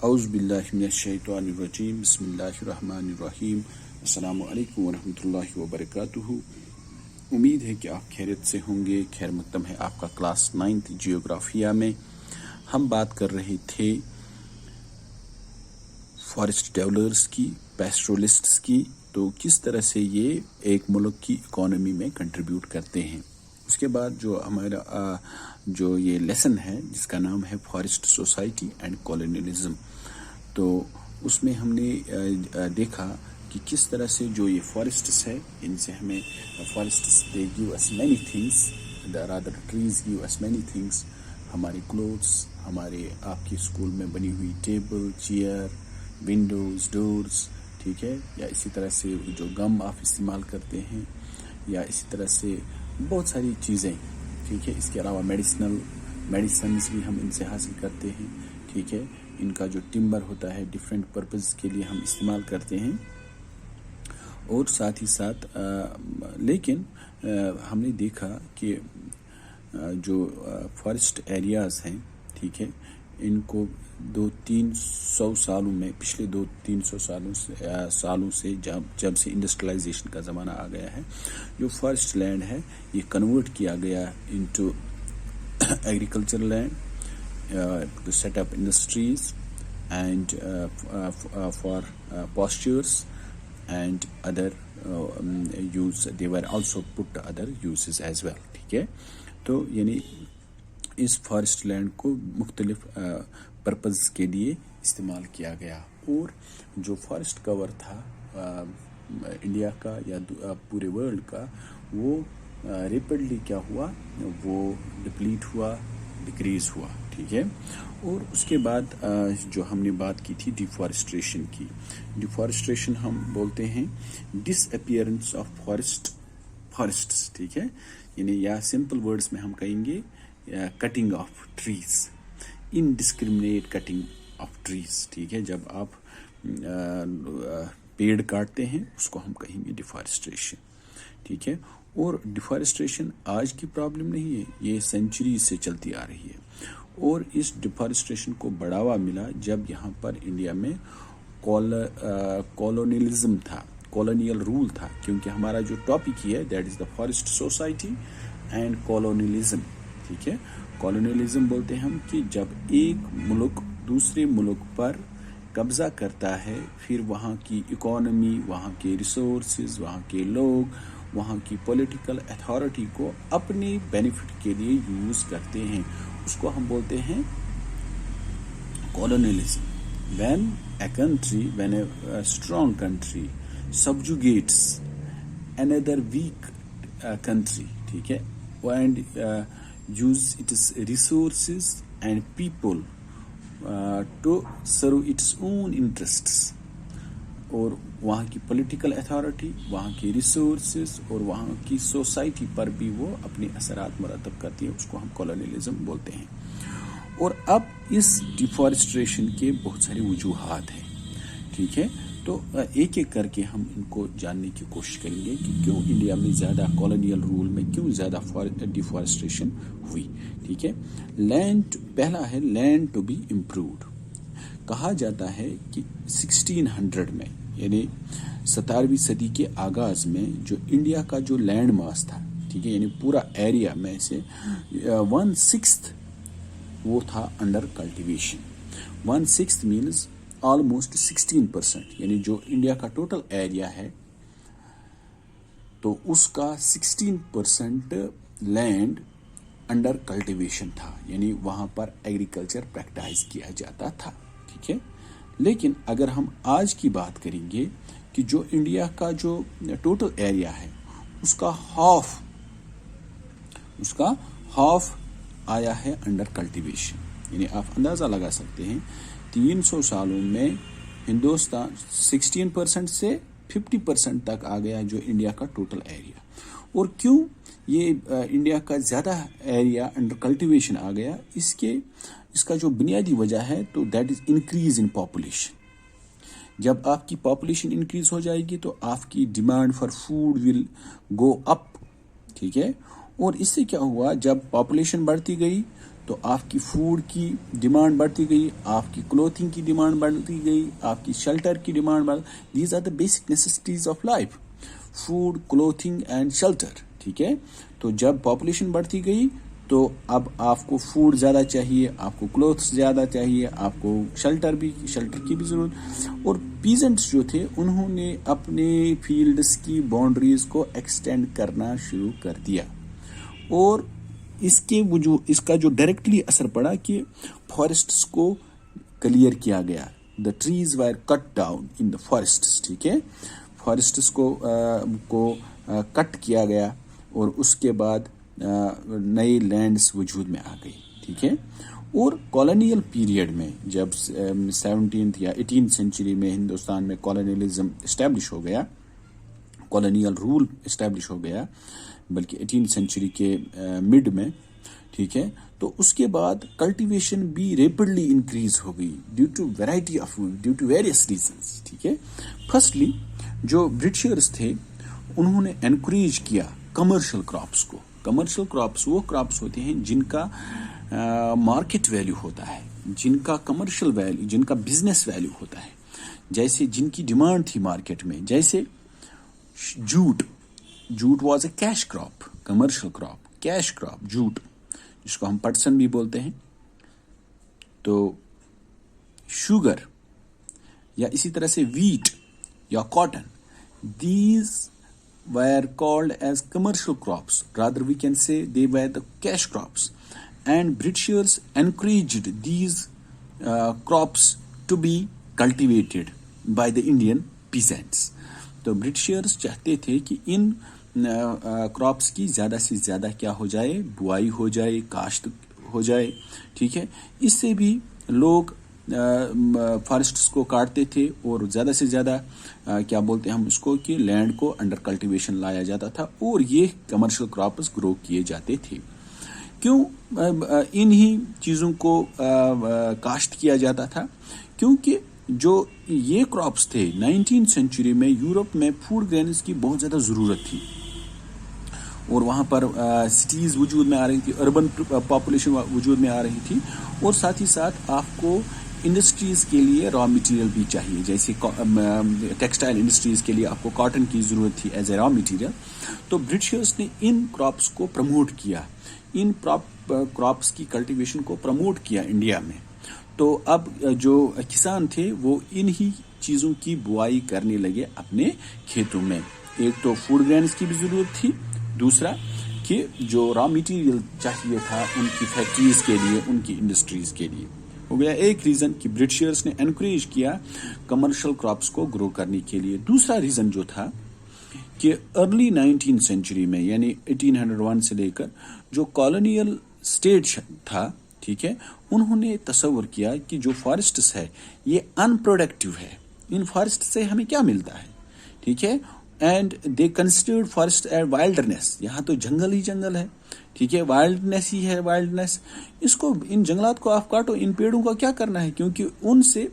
اعوذ باللہ من الشیطان الرجیم بسم اللہ الرحمن الرحیم السلام علیکم ورحمۃ اللہ وبرکاتہ۔ امید ہے کہ آپ خیریت سے ہوں گے۔ خیر مقدم ہے آپ کا کلاس 9 جیوگرافیہ میں۔ ہم بات کر رہے تھے فارسٹ ڈیولرز کی، پیسٹرولسٹس کی، تو کس طرح سے یہ ایک ملک کی اکانومی میں کنٹریبیوٹ کرتے ہیں۔ اس کے بعد جو ہمارا جو یہ لیسن ہے جس کا نام ہے فارسٹ سوسائٹی اینڈ کالونیلزم، تو اس میں ہم نے دیکھا کہ کس طرح سے جو یہ فارسٹس ہے ان سے ہمیں forests they give us many things, rather trees give us many things, ہمارے کلوتھس، ہمارے آپ کے اسکول میں بنی ہوئی ٹیبل، چیئر، ونڈوز، ڈورز، ٹھیک ہے، یا اسی طرح سے جو گم آپ استعمال کرتے ہیں، یا اسی طرح سے بہت ساری چیزیں، ٹھیک ہے۔ اس کے علاوہ میڈیسنز بھی ہم ان سے حاصل کرتے ہیں، ٹھیک ہے۔ ان کا جو ٹمبر ہوتا ہے ڈفرینٹ پرپز کے لیے ہم استعمال کرتے ہیں، اور ساتھ ہی ساتھ لیکن ہم نے دیکھا کہ جو فارسٹ ایریاز ہیں، ٹھیک ہے، ان کو 200-300 سالوں میں، پچھلے 200-300 سالوں سے جب سے انڈسٹریلائزیشن کا زمانہ آ گیا ہے، جو فارسٹ لینڈ ہے یہ کنورٹ کیا گیا into agricultural land to set up industries and for pastures and other use, they were also put other uses as well, ٹھیک ہے۔ تو یعنی اس فارسٹ لینڈ کو مختلف پرپز کے لیے استعمال کیا گیا، اور جو فارسٹ کور تھا انڈیا کا یا پورے ورلڈ کا، وہ ریپڈلی کیا ہوا، وہ ڈپلیٹ ہوا، ڈکریز ہوا، ٹھیک ہے۔ اور اس کے بعد جو ہم نے بات کی تھی ڈیفارسٹریشن کی، ڈیفارسٹریشن ہم بولتے ہیں ڈس اپیئرنس آف فارسٹس، ٹھیک ہے، یعنی یا سمپل ورڈز میں ہم کہیں گے cutting of trees, indiscriminate cutting of trees, ٹھیک ہے۔ جب آپ پیڑ کاٹتے ہیں اس کو ہم کہیں گے ڈیفارسٹریشن، ٹھیک ہے۔ اور ڈیفارسٹریشن آج کی پرابلم نہیں ہے، یہ سینچری سے چلتی آ رہی ہے، اور اس ڈیفارسٹریشن کو بڑھاوا ملا جب یہاں پر انڈیا میں کالونیلزم تھا، کالونیل رول تھا، کیونکہ ہمارا جو ٹاپک ہی ہے that is the forest society and colonialism, ٹھیک ہے۔ کالونیلزم بولتے ہیں ہم کہ جب ایک ملک دوسرے ملک پر قبضہ کرتا ہے، پھر وہاں کی اکانومی، وہاں کے ریسورسز، وہاں کے لوگ، وہاں کی پولیٹیکل اتھارٹی کو اپنے بینیفٹ کے لیے یوز کرتے ہیں، اس کو ہم بولتے ہیں colonialism. when a strong country subjugates another weak country، ٹھیک ہے، and use its resources and people to serve its own interests، اور وہاں کی پولیٹیکل اتھارٹی، وہاں کی ریسورسز اور وہاں کی سوسائٹی پر بھی وہ اپنے اثرات مرتب کرتی ہے، اس کو ہم کالونیلزم بولتے ہیں۔ اور اب اس ڈیفارسٹریشن کے بہت سارے وجوہات ہیں، ٹھیک ہے۔ تو ایک ایک کر کے ہم ان کو جاننے کی کوشش کریں گے کہ کیوں انڈیا میں زیادہ کالونیل رول میں کیوں زیادہ ڈیفارسٹریشن ہوئی، ٹھیک ہے۔ لینڈ، پہلا ہے لینڈ ٹو بی امپرووڈ۔ کہا جاتا ہے کہ 1600 میں، یعنی 17ویں صدی کے آغاز میں، جو انڈیا کا جو لینڈ ماس تھا، ٹھیک ہے، یعنی پورا ایریا میں سے 1/6 وہ تھا انڈر کلٹیویشن۔ 1/6 مینز آلموسٹ 16%، یعنی جو انڈیا کا ٹوٹل ایریا ہے تو اس کا 16% لینڈ انڈر کلٹیویشن تھا، یعنی وہاں پر ایگریکلچر پریکٹائز کیا جاتا تھا، ٹھیک ہے۔ لیکن اگر ہم آج کی بات کریں گے کہ جو انڈیا کا جو ٹوٹل ایریا ہے اس کا ہاف آیا ہے انڈر کلٹیویشن، یعنی آپ اندازہ لگا سکتے ہیں 300 سالوں میں ہندوستان 16% سے 50% تک آ گیا جو انڈیا کا ٹوٹل ایریا۔ اور کیوں یہ انڈیا کا زیادہ ایریا انڈر کلٹیویشن آ گیا، اس کا جو بنیادی وجہ ہے تو that is increase in population. جب آپ کی پاپولیشن انکریز ہو جائے گی تو آپ کی ڈیمانڈ فار فوڈ ول گو اپ، ٹھیک ہے۔ اور اس سے کیا ہوا، جب پاپولیشن بڑھتی گئی تو آپ کی فوڈ کی ڈیمانڈ بڑھتی گئی, آپ کی کلوتھنگ کی ڈیمانڈ بڑھتی گئی, آپ کی شیلٹر کی demand these are the basic necessities of life, food, clothing and shelter. ٹھیک ہے, تو جب پاپولیشن بڑھتی گئی تو اب آپ کو فوڈ زیادہ چاہیے, آپ کو کلوتھس زیادہ چاہیے, آپ کو شیلٹر کی بھی ضرورت. اور پیزنٹس جو تھے انہوں نے اپنے فیلڈس کی باؤنڈریز کو ایکسٹینڈ کرنا شروع کر دیا, اور اس کا جو ڈائریکٹلی اثر پڑا کہ فارسٹس کو کلیئر کیا گیا. The trees were cut down in the forests. ٹھیک ہے, فارسٹس کو کٹ کیا گیا, اور اس کے بعد نئے لینڈز وجود میں آ گئی. ٹھیک ہے, اور کالونیل پیریڈ میں جب 17th یا 18th سینچری میں ہندوستان میں کالونیلزم اسٹیبلش ہو گیا, کالونیل رول اسٹیبلش ہو گیا, بلکہ 18th سینچری کے مڈ میں. ٹھیک ہے, تو اس کے بعد کلٹیویشن بھی ریپڈلی انکریز ہو گئی ڈیو ٹو ویریس ریزنس. ٹھیک ہے, فرسٹلی جو برٹشرز تھے انہوں نے انکریج کیا کمرشل کراپس کو. کمرشل کراپس وہ کراپس ہوتے ہیں جن کا مارکیٹ ویلیو ہوتا ہے, جن کا کمرشل ویلیو, جن کا بزنس ویلیو ہوتا ہے, جیسے جن کی ڈیمانڈ تھی مارکیٹ میں. جیسے jute was a cash crop, commercial crop, cash crop jute, جس کو ہم پٹسن بھی بولتے ہیں. تو شوگر یا اسی طرح سے ویٹ یا cotton, these were called as commercial crops. Rather, we can say they were the cash crops. And Britishers encouraged these crops to be cultivated by the Indian peasants. تو Britishers چاہتے تھے کہ ان crops کی زیادہ سے زیادہ کیا ہو جائے, بوائی ہو جائے, کاشت ہو جائے. ٹھیک ہے, اس سے بھی لوگ فارسٹس کو کاٹتے تھے, اور زیادہ سے زیادہ کیا بولتے ہیں ہم اس کو, کہ لینڈ کو انڈر کلٹیویشن لایا جاتا تھا, اور یہ کمرشل کراپس گرو کیے جاتے تھے. کیوں انہی چیزوں کو کاشت کیا جاتا تھا؟ کیونکہ جو یہ کراپس تھے 19th سینچری میں یورپ میں فوڈ گرینز کی بہت زیادہ ضرورت تھی, اور وہاں پر سٹیز وجود میں آ رہی تھی, اربن پاپولیشن وجود میں آ رہی تھی, اور ساتھ ہی ساتھ آپ کو انڈسٹریز کے لیے را مٹیریل بھی چاہیے. جیسے ٹیکسٹائل انڈسٹریز کے لیے آپ کو کاٹن کی ضرورت تھی ایز اے را مٹیریل. تو برٹشرز نے ان کراپس کو پروموٹ کیا, ان کراپس کی کلٹیویشن کو پروموٹ کیا انڈیا میں. تو اب جو کسان تھے وہ انہی چیزوں کی بوائی کرنے لگے اپنے کھیتوں میں. ایک تو فوڈ گرینز کی بھی ضرورت تھی, دوسرا کہ جو را مٹیریل چاہیے تھا ان کی فیکٹریز کے لیے, ان کی انڈسٹریز کے لیے. ہو گیا ایک ریزن کہ برٹشرز نے انکریج کیا کمرشل کراپس کو گرو کرنے کے لیے. دوسرا ریزن جو تھا کہ ارلی 19th سینچری میں, یعنی 1801 سے لے کر جو کالونیل اسٹیٹ تھا, ٹھیک ہے, انہوں نے تصور کیا کہ جو فارسٹس ہے یہ ان پروڈکٹیو ہے, ان فارسٹ سے ہمیں کیا ملتا ہے. ٹھیک ہے, and they considered forest as wilderness, یہاں تو جنگل ہی جنگل ہے. ٹھیک ہے, وائلڈنیس ہی ہے, وائلڈنیس. اس کو, ان جنگلات کو آپ کاٹو, ان پیڑوں کا کیا کرنا ہے. کیونکہ ان سے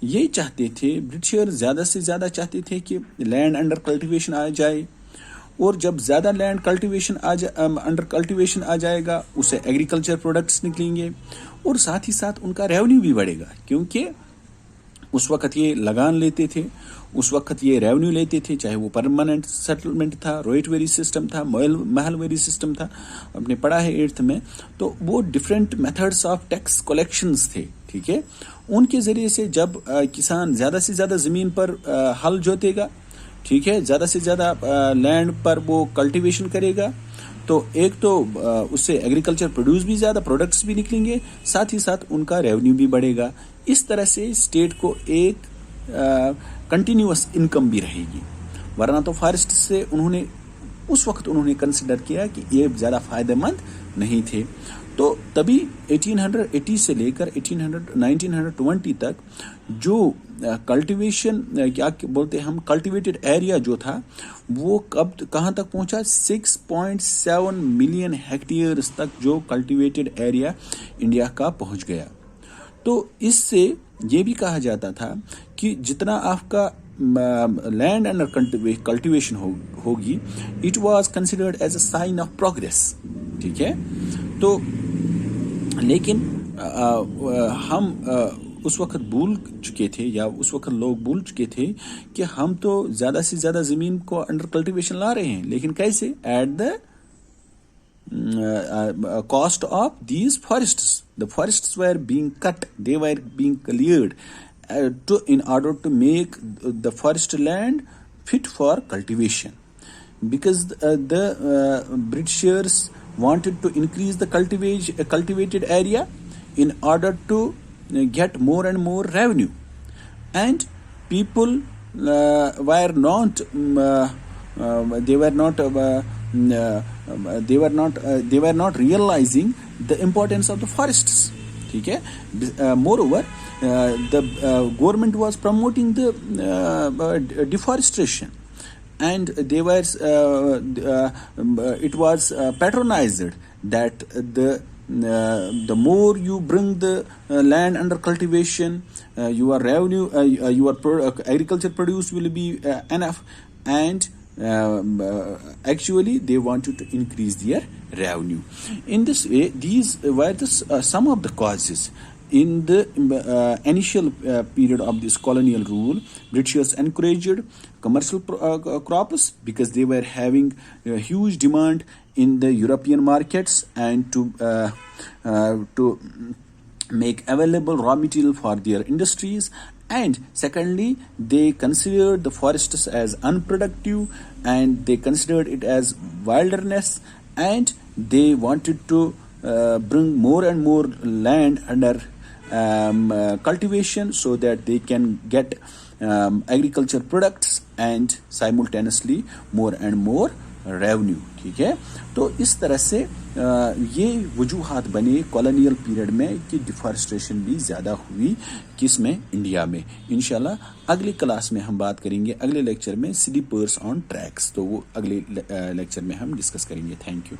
یہ چاہتے تھے برٹشر, زیادہ سے زیادہ چاہتے تھے کہ لینڈ انڈر کلٹیویشن آ جائے, اور جب زیادہ لینڈ کلٹیویشن انڈر کلٹیویشن آ جائے گا, اسے ایگریکلچر پروڈکٹس نکلیں گے, اور ساتھ ہی ساتھ ان کا ریونیو بھی بڑھے گا. کیونکہ اس وقت یہ لگان لیتے تھے, اس وقت یہ ریونیو لیتے تھے, چاہے وہ پرماننٹ سیٹلمنٹ تھا, رویٹ ویری سسٹم تھا, محل ویری سسٹم تھا, آپ نے پڑھا ہے 8th میں. تو وہ different methods of tax collections تھے. ٹھیک ہے, ان کے ذریعے سے جب کسان زیادہ سے زیادہ زمین پر ہل جوتے گا, ٹھیک ہے, زیادہ سے زیادہ لینڈ پر وہ کلٹیویشن کرے گا, تو ایک تو اس سے ایگریکلچر پروڈیوس بھی زیادہ, پروڈکٹس بھی نکلیں گے, ساتھ ہی ساتھ ان کا ریونیو بھی بڑھے گا. اس طرح سے اسٹیٹ کو ایک کنٹینیوس انکم بھی رہے گی. ورنہ تو فارسٹ سے اس وقت انہوں نے کنسیڈر کیا کہ یہ زیادہ فائدہ مند نہیں تھے. تو تبھی 1880 سے لے کر 1920 تک جو کلٹیویشن کیا بولتے ہیں ہم, کلٹیویٹڈ ایریا جو تھا وہ کہاں تک پہنچا, 6.7 ملین ہیکٹیئرز تک جو کلٹیویٹڈ ایریا انڈیا کا پہنچ گیا. تو اس سے یہ بھی کہا جاتا تھا کہ جتنا آپ کا لینڈ انڈر کلٹیویشن ہوگی, it was considered as a sign of progress. ٹھیک ہے, تو لیکن ہم اس وقت بھول چکے تھے یا اس وقت لوگ بھول چکے تھے کہ ہم تو زیادہ سے زیادہ زمین کو انڈر کلٹیویشن لا رہے ہیں، لیکن کیسے؟ At the cost of these forests. The forests were being cut, they were being cleared in order to make the forest land fit for cultivation. Because the Britishers wanted to increase the cultivated area in order to get more and more revenue, and people were not they were not realizing the importance of the forests. ٹھیک ہے. Moreover, the government was promoting the deforestation, and they were it was patronized that the more you bring the land under cultivation, your revenue, your agriculture produce will be enough, and actually they wanted to increase their revenue. In this way, these were some of the causes. In the initial period of this colonial rule, Britishers encouraged commercial crops because they were having a huge demand in the European markets, and to make available raw material for their industries. And secondly, they considered the forests as unproductive, and they considered it as wilderness, and they wanted to bring more and more land under cultivation so that they can get agriculture products and simultaneously more and more revenue. ٹھیک ہے. تو اس طرح سے یہ وجوہات بنے colonial period میں کہ ڈیفارسٹریشن بھی زیادہ ہوئی کس میں؟ انڈیا میں. انشاءاللہ اگلی کلاس میں ہم بات کریں گے، اگلے لیکچر میں سلیپرز آن ٹریکس، تو وہ اگلے لیکچر میں ہم ڈسکس کریں گے. Thank you.